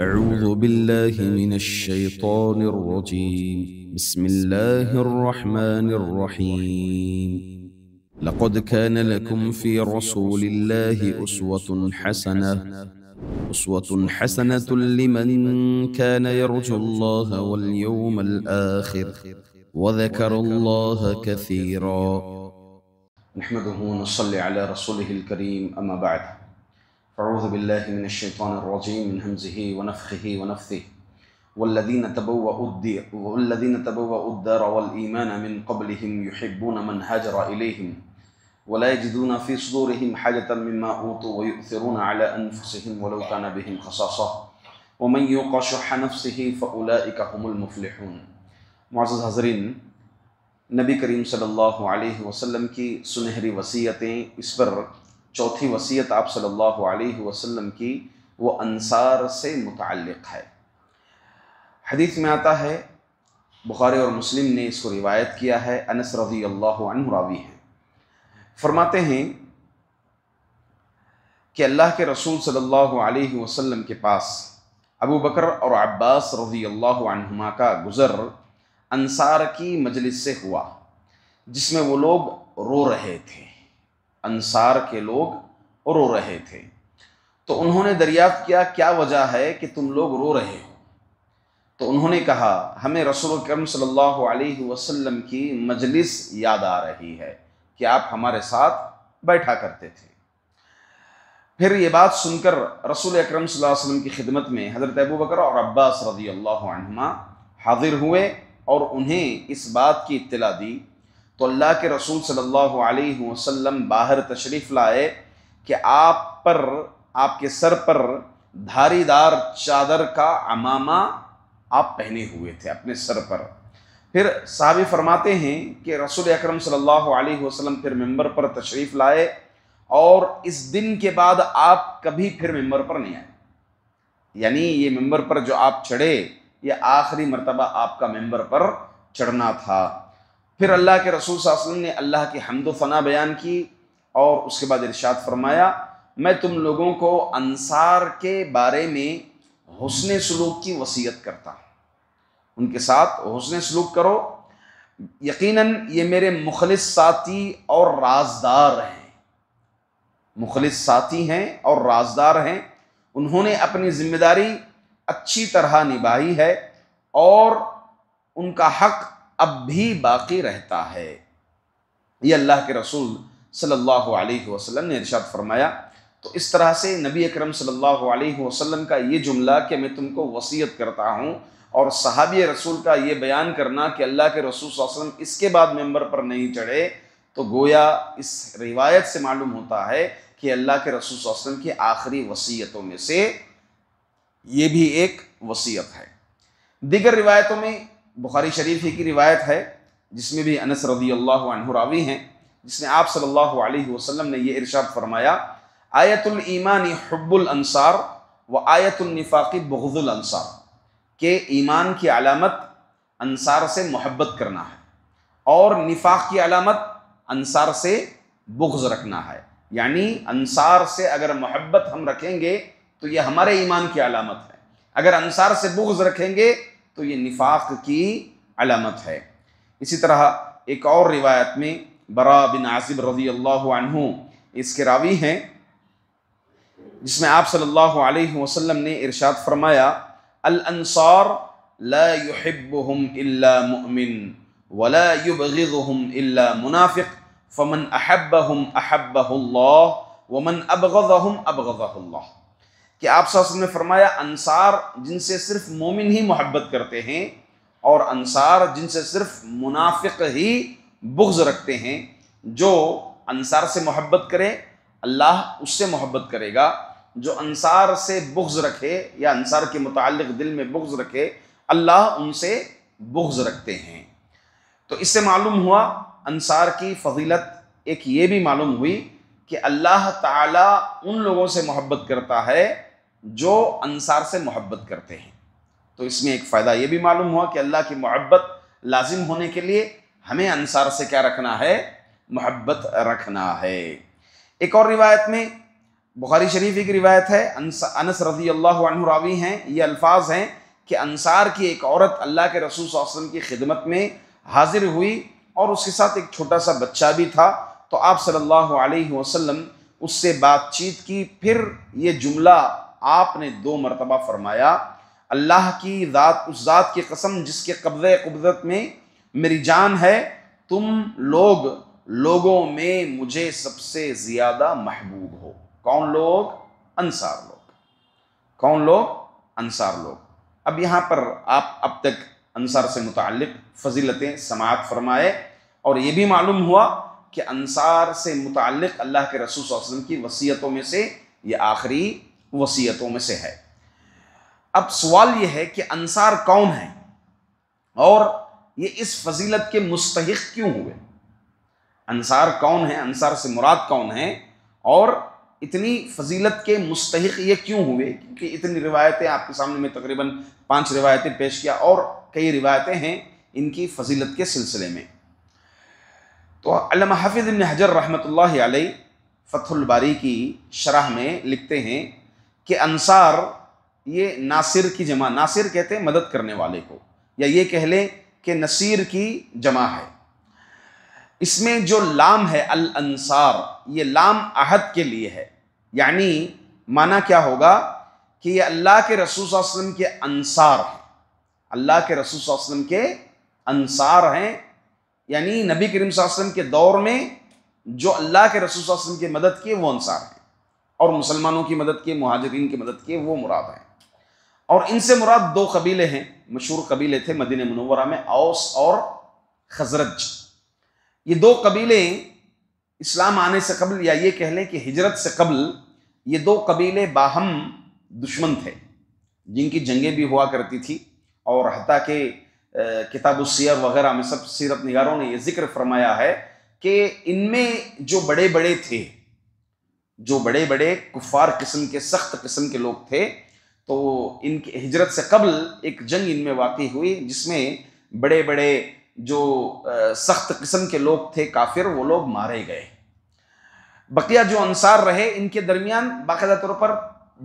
أعوذ بالله من الشيطان الرجيم. بسم الله الرحمن الرحيم. لقد كان لكم في رسول الله أسوة حسنة لمن كان يرجو الله واليوم الآخر وذكر الله كثيرا. نحمده ونصلي على رسوله الكريم أما بعد. أعوذ بالله من الشيطان الرجيم من همزه ونفخه ونفثه. والذين تبوأوا الدار والإيمان من قبلهم يحبون من هاجر إليهم ولا يجدون في صدورهم حاجة مما أوتوا ويؤثرون على أنفسهم ولو كان بهم خصاصة ومن يوق شح نفسه فأولئك هم المفلحون. معزز حضرین، نبی کریم صلی اللہ علیہ وسلم کی سنہری وصیتیں، اس پر چوتھی وصیت آپ صلی اللہ علیہ وسلم کی وہ انصار سے متعلق ہے۔ حدیث میں آتا ہے، بخاری اور مسلم نے اس کو روایت کیا ہے، انس رضی اللہ عنہ راوی ہیں، فرماتے ہیں کہ اللہ کے رسول صلی اللہ علیہ وسلم کے پاس ابو بکر اور عباس رضی اللہ عنہما کا گزر انصار کی مجلس سے ہوا، جس میں وہ لوگ رو رہے تھے۔ انصار کے لوگ رو رہے تھے تو انہوں نے دریافت کیا، کیا وجہ ہے کہ تم لوگ رو رہے ہو؟ تو انہوں نے کہا، ہمیں رسول اکرم صلی اللہ علیہ وسلم کی مجلس یاد آ رہی ہے کہ آپ ہمارے ساتھ بیٹھا کرتے تھے۔ پھر یہ بات سن کر رسول اکرم صلی اللہ علیہ وسلم کی خدمت میں حضرت ابو بکر اور عباس رضی اللہ عنہما حاضر ہوئے اور انہیں اس بات کی اطلاع دی تو اللہ کے رسول صلی اللہ علیہ وسلم باہر تشریف لائے کہ آپ کے سر پر دھاری دار چادر کا عمامہ آپ پہنے ہوئے تھے اپنے سر پر۔ پھر صحابی فرماتے ہیں کہ رسول اکرم صلی اللہ علیہ وسلم پھر ممبر پر تشریف لائے اور اس دن کے بعد آپ کبھی پھر ممبر پر نہیں آئے، یعنی یہ ممبر پر جو آپ چڑھے یہ آخری مرتبہ آپ کا ممبر پر چڑھنا تھا۔ پھر اللہ کے رسول صلی اللہ علیہ وسلم نے اللہ کی حمد و ثنا بیان کی اور اس کے بعد ارشاد فرمایا، میں تم لوگوں کو انصار کے بارے میں حسن سلوک کی وصیت کرتا ہوں، ان کے ساتھ حسن سلوک کرو، یقیناً یہ میرے مخلص ساتھی اور رازدار ہیں، مخلص ساتھی ہیں اور رازدار ہیں، انہوں نے اپنی ذمہ داری اچھی طرح نبھائی ہے اور ان کا حق اب بھی باقی رہتا ہے۔ یہ اللہ کے رسول صلی اللہ علیہ وسلم نے ارشاد فرمایا۔ تو اس طرح سے نبی اکرم صلی اللہ علیہ وسلم کا یہ جملہ کہ میں تم کو وصیت کرتا ہوں، اور صحابی رسول کا یہ بیان کرنا کہ اللہ کے رسول صلی اللہ علیہ وسلم اس کے بعد ممبر پر نہیں چڑھے، تو گویا اس روایت سے معلوم ہوتا ہے کہ اللہ کے رسول صلی اللہ علیہ وسلم کی آخری وصیتوں میں سے یہ بھی ایک وصیت ہے۔ دیگر روایتوں میں بخاری شریف ہی کی روایت ہے جس میں بھی انس رضی اللہ عنہ راوی ہیں، جس میں آپ صلی اللہ علیہ وسلم نے یہ ارشاد فرمایا، آیت الایمان حب الانصار و آیت النفاق بغض الانصار، کہ ایمان کی علامت انصار سے محبت کرنا ہے اور نفاق کی علامت انصار سے بغض رکھنا ہے، یعنی انصار سے اگر محبت ہم رکھیں گے تو یہ ہمارے ایمان کی علامت ہے، اگر انصار سے بغض رکھیں گے تو یہ نفاق کی علامت ہے۔ اسی طرح ایک اور روایت میں برا بن عازب رضی اللہ عنہ اس کے راوی ہیں، جس میں آپ صلی اللہ علیہ وسلم نے ارشاد فرمایا، الانصار لا يحبهم الا مؤمن ولا يبغضهم الا منافق فمن احبهم احبه الله ومن ابغضهم ابغضه الله، کہ آپ صلی اللہ علیہ وسلم نے فرمایا، انصار جن سے صرف مومن ہی محبت کرتے ہیں اور انصار جن سے صرف منافق ہی بغض رکھتے ہیں، جو انصار سے محبت کرے اللہ اس سے محبت کرے گا، جو انصار سے بغض رکھے یا انصار کے متعلق دل میں بغض رکھے اللہ ان سے بغض رکھتے ہیں۔ تو اس سے معلوم ہوا انصار کی فضیلت، ایک یہ بھی معلوم ہوئی کہ اللہ تعالیٰ ان لوگوں سے محبت کرتا ہے جو انصار سے محبت کرتے ہیں۔ تو اس میں ایک فائدہ یہ بھی معلوم ہوا کہ اللہ کی محبت لازم ہونے کے لیے ہمیں انصار سے کیا رکھنا ہے؟ محبت رکھنا ہے۔ ایک اور روایت میں بخاری شریف کی روایت ہے، انس رضی اللہ عنہ راوی ہیں، یہ الفاظ ہیں کہ انصار کی ایک عورت اللہ کے رسول صلی اللہ علیہ وسلم کی خدمت میں حاضر ہوئی اور اس کے ساتھ ایک چھوٹا سا بچہ بھی تھا، تو آپ صلی اللہ علیہ وسلم اس سے بات چیت کی. پھر یہ جملہ آپ نے 2 مرتبہ فرمایا، اللہ کی ذات، اس ذات کی قسم جس کے قبضہ قدرت میں میری جان ہے، تم لوگوں میں مجھے سب سے زیادہ محبوب ہو. کون لوگ؟ انصار لوگ. کون لوگ؟ انصار لوگ. اب یہاں پر آپ اب تک انصار سے متعلق فضیلتیں سماعت فرمائے، اور یہ بھی معلوم ہوا کہ انصار سے متعلق اللہ کے رسول صلی اللہ علیہ وسلم کی وصیتوں میں سے یہ آخری وصیتوں میں سے ہے. اب سوال یہ ہے کہ انصار کون ہیں اور یہ اس فضیلت کے مستحق کیوں ہوئے؟ انصار کون ہیں؟ انصار سے مراد کون ہیں؟ اور اتنی فضیلت کے مستحق یہ کیوں ہوئے؟ کیونکہ اتنی روایتیں آپ کے سامنے میں تقریباً 5 روایتیں پیش کیا، اور کئی روایتیں ہیں ان کی فضیلت کے سلسلے میں. تو علامہ حافظ ابن حجر رحمۃ اللہ علیہ فتح الباری کی شرح میں لکھتے ہیں کہ انصار یہ ناصر کی جمع، ناصر کہتے ہیں مدد کرنے والے کو، یا یہ کہہ لیں کہ نصیر کی جمع ہے. اس میں جو لام ہے الانصار، یہ لام عہد کے لیے ہے، یعنی معنی کیا ہوگا کہ یہ اللہ کے رسول صلی اللہ علیہ وسلم کے انصار ہیں. اللہ کے رسول صلی اللہ علیہ وسلم کے انصار ہیں، یعنی نبی کریم صلی اللہ علیہ وسلم کے دور میں جو اللہ کے رسول صلی اللہ علیہ وسلم کی مدد کیے وہ انصار ہیں، اور مسلمانوں کی مدد کیے، مہاجرین کی مدد کیے وہ مراد ہیں. اور ان سے مراد 2 قبیلے ہیں، مشہور قبیلے تھے مدینہ منورہ میں، اوس اور خزرج. یہ 2 قبیلے اسلام آنے سے قبل، یا یہ کہہ لیں کہ ہجرت سے قبل، یہ 2 قبیلے باہم دشمن تھے، جن کی جنگیں بھی ہوا کرتی تھی. اور حتیٰ کہ کتاب السیر وغیرہ میں سب سیرت نگاروں نے یہ ذکر فرمایا ہے کہ ان میں جو بڑے بڑے تھے، جو بڑے بڑے کفار قسم کے، سخت قسم کے لوگ تھے، تو ان کی ہجرت سے قبل ایک جنگ ان میں واقع ہوئی جس میں بڑے بڑے جو سخت قسم کے لوگ تھے کافر، وہ لوگ مارے گئے. بقیہ جو انصار رہے، ان کے درمیان باقاعدہ طور پر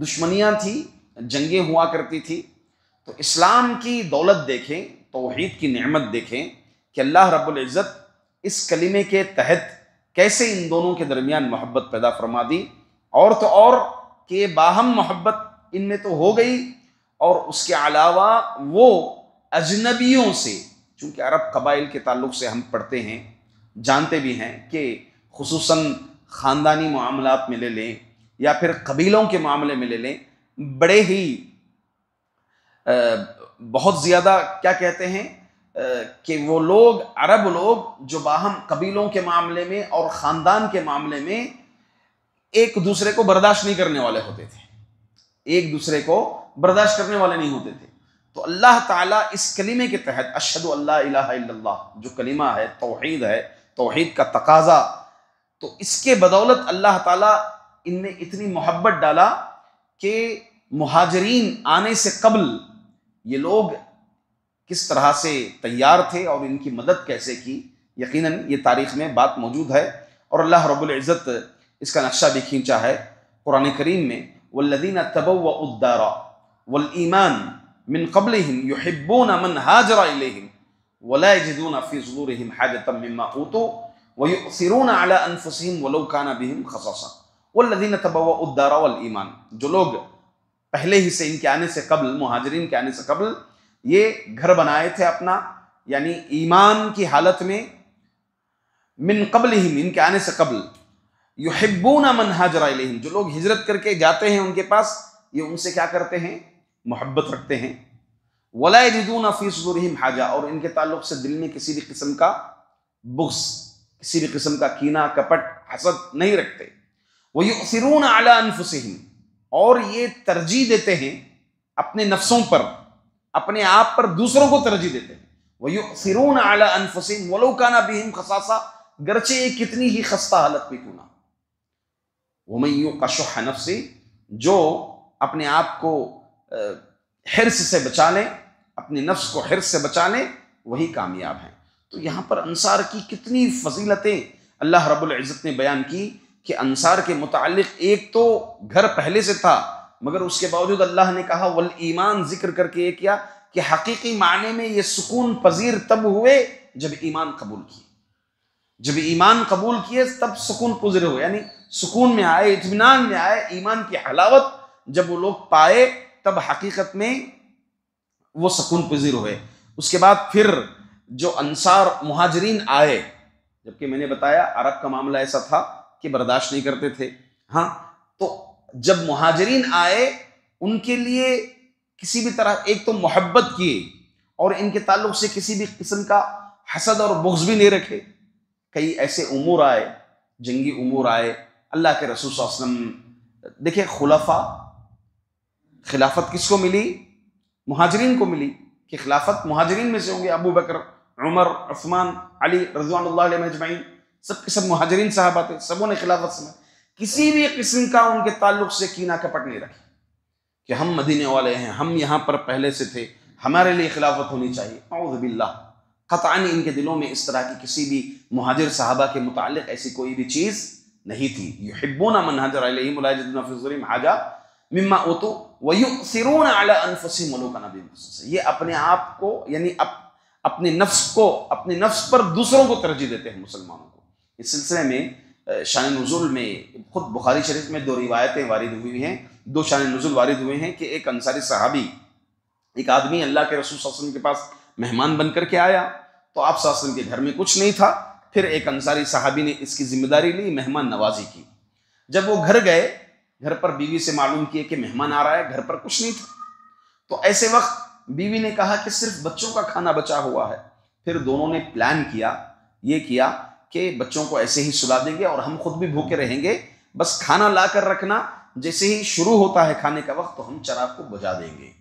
دشمنیاں تھیں، جنگیں ہوا کرتی تھی. تو اسلام کی دولت دیکھیں، توحید کی نعمت دیکھیں کہ اللہ رب العزت اس کلمے کے تحت کیسے ان دونوں کے درمیان محبت پیدا فرما دی. اور تو اور کہ باہم محبت ان میں تو ہو گئی، اور اس کے علاوہ وہ اجنبیوں سے، چونکہ عرب قبائل کے تعلق سے ہم پڑھتے ہیں، جانتے بھی ہیں کہ خصوصاً خاندانی معاملات میں لے لیں یا پھر قبیلوں کے معاملے میں لے لیں، بڑے ہی بہت زیادہ کیا کہتے ہیں کہ وہ لوگ، عرب لوگ جو باہم قبیلوں کے معاملے میں اور خاندان کے معاملے میں ایک دوسرے کو برداشت نہیں کرنے والے ہوتے تھے، ایک دوسرے کو برداشت کرنے والے نہیں ہوتے تھے. تو اللہ تعالیٰ اس کلمے کے تحت، اشہد ان لا الہ الا اللہ، جو کلمہ ہے، توحید ہے، توحید کا تقاضا، تو اس کے بدولت اللہ تعالیٰ ان میں اتنی محبت ڈالا کہ مہاجرین آنے سے قبل یہ لوگ کس طرح سے تیار تھے اور ان کی مدد کیسے کی. یقیناً یہ تاریخ میں بات موجود ہے، اور اللہ رب العزت اس کا نقشہ بھی کھینچا ہے قرآن کریم میں. والذین تبوؤا الدار والایمان من قبلهم يحبون من هاجر الیہم ولا یجدون فی صدورهم حاجة مما اوتوا ویؤثرون علی انفسهم ولو کان بهم خصاصہ. والذین تبوؤا الدار والایمان، جو لوگ پہلے ہی سے ان کے آنے سے قبل، مہاجرین کے آنے سے قبل، یہ گھر بنائے تھے اپنا، یعنی ایمان کی حالت میں، من قبلہم، ان کے آنے سے قبل، یحبون من ہاجر الیہم، جو لوگ ہجرت کر کے جاتے ہیں ان کے پاس، یہ ان سے کیا کرتے ہیں؟ محبت رکھتے ہیں. ولا یجدون فی صدورہم حاجہ، اور ان کے تعلق سے دل میں کسی بھی قسم کا بغض، کسی بھی قسم کا کینہ، کپٹ، حسد نہیں رکھتے. ویؤثرون علی انفسہم، اور یہ ترجیح دیتے ہیں اپنے نفسوں پر، اپنے آپ پر دوسروں کو ترجیح دیتے ہیں. وَيُؤْثِرُونَ عَلَىٰ أَنفُسِهِمْ وَلَوْ كَانَ بِهِمْ خَصَاصَةٌ، گرچہ یہ کتنی ہی خستہ حالت میں کیوں نہ. وَمَن يُوقَ شُحَّ نَفْسِهِ، جو اپنے آپ کو حرص سے بچا لیں، اپنے نفس کو حرص سے بچا لیں، وہی کامیاب ہیں. تو یہاں پر انصار کی کتنی فضیلتیں اللہ رب العزت نے بیان کی کہ انصار کے متعلق ایک تو گھر پہلے سے تھا، مگر اس کے باوجود اللہ نے کہا والایمان ذکر کر کے یہ کیا کہ حقیقی معنی میں یہ سکون پذیر تب ہوئے جب ایمان قبول کیے، جب ایمان قبول کیے تب سکون پذیر ہوئے، یعنی سکون میں آئے، اطمینان میں آئے، ایمان کی حلاوت جب وہ لوگ پائے تب حقیقت میں وہ سکون پذیر ہوئے۔ اس کے بعد پھر جو انصار مہاجرین آئے، جبکہ میں نے بتایا عرب کا معاملہ ایسا تھا کہ برداشت نہیں کرتے تھے، ہاں، تو جب مہاجرین آئے ان کے لیے کسی بھی طرح ایک تو محبت کیے اور ان کے تعلق سے کسی بھی قسم کا حسد اور بغض بھی نہیں رکھے۔ کئی ایسے امور آئے، جنگی امور آئے، اللہ کے رسول صلی اللہ علیہ وسلم دیکھیں خلافت کس کو ملی؟ مہاجرین کو ملی، کہ خلافت مہاجرین میں سے ہوں گے، ابو بکر، عمر، عثمان، علی رضوان اللہ علیہ اجمعین، سب کے سب مہاجرین صحابہ تھے، سبوں نے خلافت سمجھی، کسی بھی قسم کا ان کے تعلق سے کینہ کپٹ نہیں رکھی کہ ہم مدینے والے ہیں، ہم یہاں پر پہلے سے تھے، ہمارے لیے خلافت ہونی چاہیے، اعوذ باللہ، قطعاً ان کے دلوں میں اس طرح کی کسی بھی مہاجر صحابہ کے متعلق ایسی کوئی بھی چیز نہیں تھی۔ یحبون من ہاجر الیہم ولا یجدون فی صدورہم حاجہ مما اوتوا ویؤثرون علی انفسہم ولو کان بہم خصاصہ، یہ اپنے آپ کو یعنی اپنے نفس پر دوسروں کو ترجیح دیتے ہیں مسلمانوں کو۔ اس سلسلے میں شان نزول میں خود بخاری شریف میں دو روایتیں وارد ہوئی ہیں، دو شان نزول وارد ہوئے ہیں کہ ایک انصاری صحابی، ایک آدمی اللہ کے رسول صلی اللہ علیہ وسلم کے پاس مہمان بن کر کے آیا، تو آپ صلی اللہ علیہ وسلم کے گھر میں کچھ نہیں تھا، پھر ایک انصاری صحابی نے اس کی ذمہ داری لی، مہمان نوازی کی۔ جب وہ گھر گئے، گھر پر بیوی سے معلوم کیے کہ مہمان آ رہا ہے، گھر پر کچھ نہیں تھا، تو ایسے وقت بیوی نے کہا کہ صرف بچوں کا کھانا بچا ہوا ہے۔ پھر دونوں نے پلان کیا، یہ کیا کہ بچوں کو ایسے ہی سلا دیں گے اور ہم خود بھی بھوکے رہیں گے، بس کھانا لا کر رکھنا، جیسے ہی شروع ہوتا ہے کھانے کا وقت تو ہم چراغ کو بجھا دیں گے۔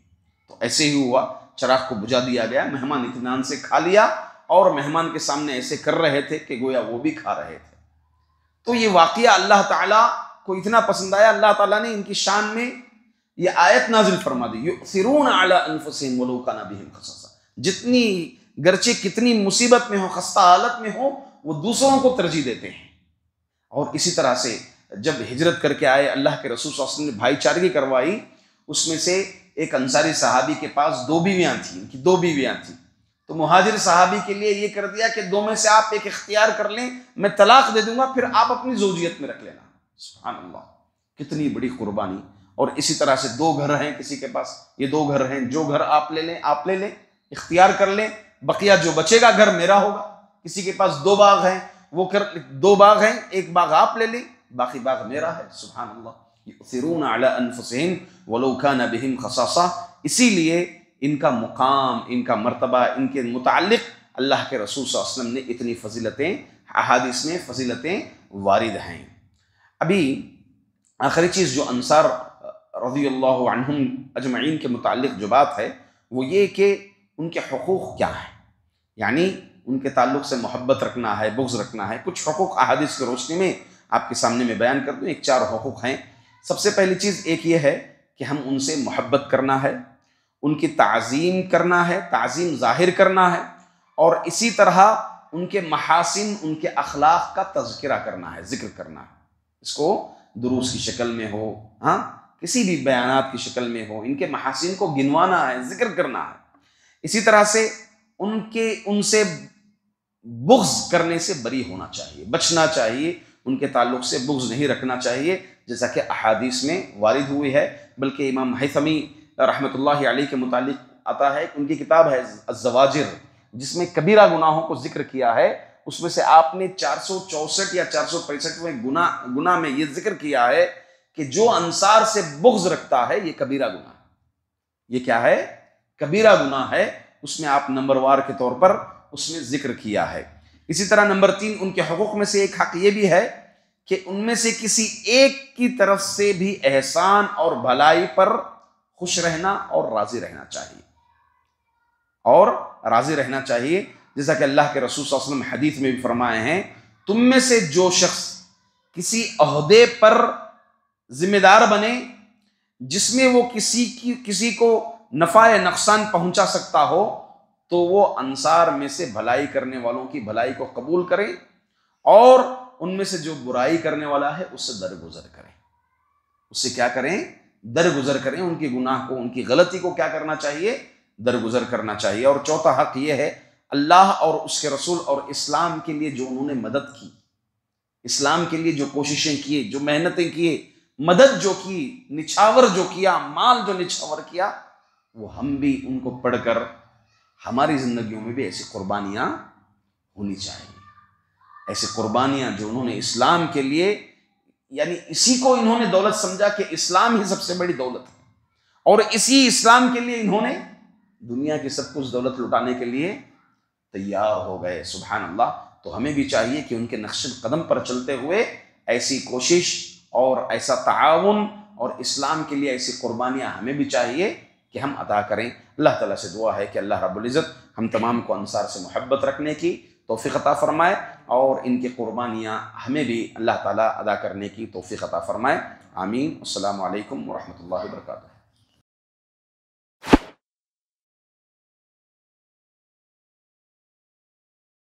تو ایسے ہی ہوا، چراغ کو بجھا دیا گیا، مہمان اطمینان سے کھا لیا، اور مہمان کے سامنے ایسے کر رہے تھے کہ گویا وہ بھی کھا رہے تھے۔ تو یہ واقعہ اللہ تعالیٰ کو اتنا پسند آیا، اللہ تعالیٰ نے ان کی شان میں یہ آیت نازل فرما دی، یؤثرون علی انفسہم ولو کان بہم خصاصہ، جتنی گرچہ کتنی مصیبت میں ہو، خستہ حالت میں ہو، وہ دوسروں کو ترجیح دیتے ہیں۔ اور اسی طرح سے جب ہجرت کر کے آئے، اللہ کے رسول صلی اللہ علیہ وسلم نے بھائی چارگی کروائی، اس میں سے ایک انصاری صحابی کے پاس 2 بیویاں تھیں، ان کی 2 بیویاں تھیں، تو مہاجر صحابی کے لیے یہ کر دیا کہ 2 میں سے آپ ایک اختیار کر لیں، میں طلاق دے دوں گا، پھر آپ اپنی زوجیت میں رکھ لینا۔ سبحان اللہ، کتنی بڑی قربانی۔ اور اسی طرح سے 2 گھر ہیں کسی کے پاس، یہ 2 گھر ہیں، جو گھر آپ لے لیں آپ لے لیں، اختیار کر لیں، بقیہ جو بچے گا گھر میرا ہوگا۔ کسی کے پاس 2 باغ ہیں، وہ 2 باغ ہیں، ایک باغ آپ لے لیں، باقی باغ میرا ہے۔ سبحان اللہ، یؤثرون علی انفسہم ولو کان بہم خصاصہ۔ اسی لیے ان کا مقام، ان کا مرتبہ، ان کے متعلق اللہ کے رسول صلی اللہ علیہ وسلم نے اتنی فضیلتیں، احادیث میں فضیلتیں وارد ہیں۔ ابھی آخری چیز جو انصار رضی اللہ عنہم اجمعین کے متعلق جو بات ہے وہ یہ کہ ان کے حقوق کیا ہیں، یعنی ان کے تعلق سے محبت رکھنا ہے، بغض رکھنا ہے۔ کچھ حقوق احادیث کی روشنی میں آپ کے سامنے میں بیان کر دوں، 4 حقوق ہیں۔ سب سے پہلی چیز ایک یہ ہے کہ ہم ان سے محبت کرنا ہے، ان کی تعظیم کرنا ہے، تعظیم ظاہر کرنا ہے، اور اسی طرح ان کے محاسن، ان کے اخلاق کا تذکرہ کرنا ہے، ذکر کرنا ہے۔ اس کو دروس کی شکل میں ہو، ہاں، کسی بھی بیانات کی شکل میں ہو، ان کے محاسن کو گنوانا ہے، ذکر کرنا ہے۔ اسی طرح سے ان سے بغض کرنے سے بری ہونا چاہیے، بچنا چاہیے، ان کے تعلق سے بغض نہیں رکھنا چاہیے، جیسا کہ احادیث میں وارد ہوئی ہے۔ بلکہ امام حیثمی رحمۃ اللہ علیہ کے متعلق آتا ہے، ان کی کتاب ہے الزواجر، جس میں کبیرہ گناہوں کو ذکر کیا ہے، اس میں سے آپ نے 464 یا 465ویں گناہ میں یہ ذکر کیا ہے کہ جو انصار سے بغض رکھتا ہے یہ کبیرہ گناہ ہے۔ یہ کیا ہے؟ کبیرہ گناہ ہے۔ اس میں آپ نمبر وار کے طور پر اس میں ذکر کیا ہے۔ اسی طرح نمبر 3 ان کے حقوق میں سے ایک حق یہ بھی ہے کہ ان میں سے کسی ایک کی طرف سے بھی احسان اور بھلائی پر خوش رہنا اور راضی رہنا چاہیے، جیسا کہ اللہ کے رسول صلی اللہ علیہ وسلم حدیث میں بھی فرمائے ہیں، تم میں سے جو شخص کسی عہدے پر ذمہ دار بنے جس میں وہ کسی کو نفع یا نقصان پہنچا سکتا ہو، تو وہ انصار میں سے بھلائی کرنے والوں کی بھلائی کو قبول کرے اور ان میں سے جو برائی کرنے والا ہے اس سے درگزر کریں، اس سے کیا کریں؟ درگزر کریں، ان کی گناہ کو، ان کی غلطی کو کیا کرنا چاہیے؟ درگزر کرنا چاہیے۔ اور چوتھا حق یہ ہے اللہ اور اس کے رسول اور اسلام کے لیے جو انہوں نے مدد کی، اسلام کے لیے جو کوششیں کی، جو محنتیں کی، مدد جو کی، نچھاور جو کیا، مال جو نچھاور کیا، وہ ہم بھی ان کو پڑھ کر ہماری زندگیوں میں بھی ایسی قربانیاں ہونی چاہیے، ایسی قربانیاں جو انہوں نے اسلام کے لیے، یعنی اسی کو انہوں نے دولت سمجھا کہ اسلام ہی سب سے بڑی دولت ہے، اور اسی اسلام کے لیے انہوں نے دنیا کی سب کچھ دولت لٹانے کے لیے تیار ہو گئے۔ سبحان اللہ۔ تو ہمیں بھی چاہیے کہ ان کے نقش قدم پر چلتے ہوئے ایسی کوشش اور ایسا تعاون اور اسلام کے لیے ایسی قربانیاں ہمیں بھی چاہیے کہ ہم عطا کریں۔ اللہ تعالیٰ سے دعا ہے کہ اللہ رب العزت ہم تمام کو انصار سے محبت رکھنے کی توفیق عطا فرمائے، اور ان کی قربانیاں ہمیں بھی اللہ تعالیٰ ادا کرنے کی توفیق عطا فرمائے۔ آمین۔ السلام علیکم ورحمۃ اللہ وبرکاتہ۔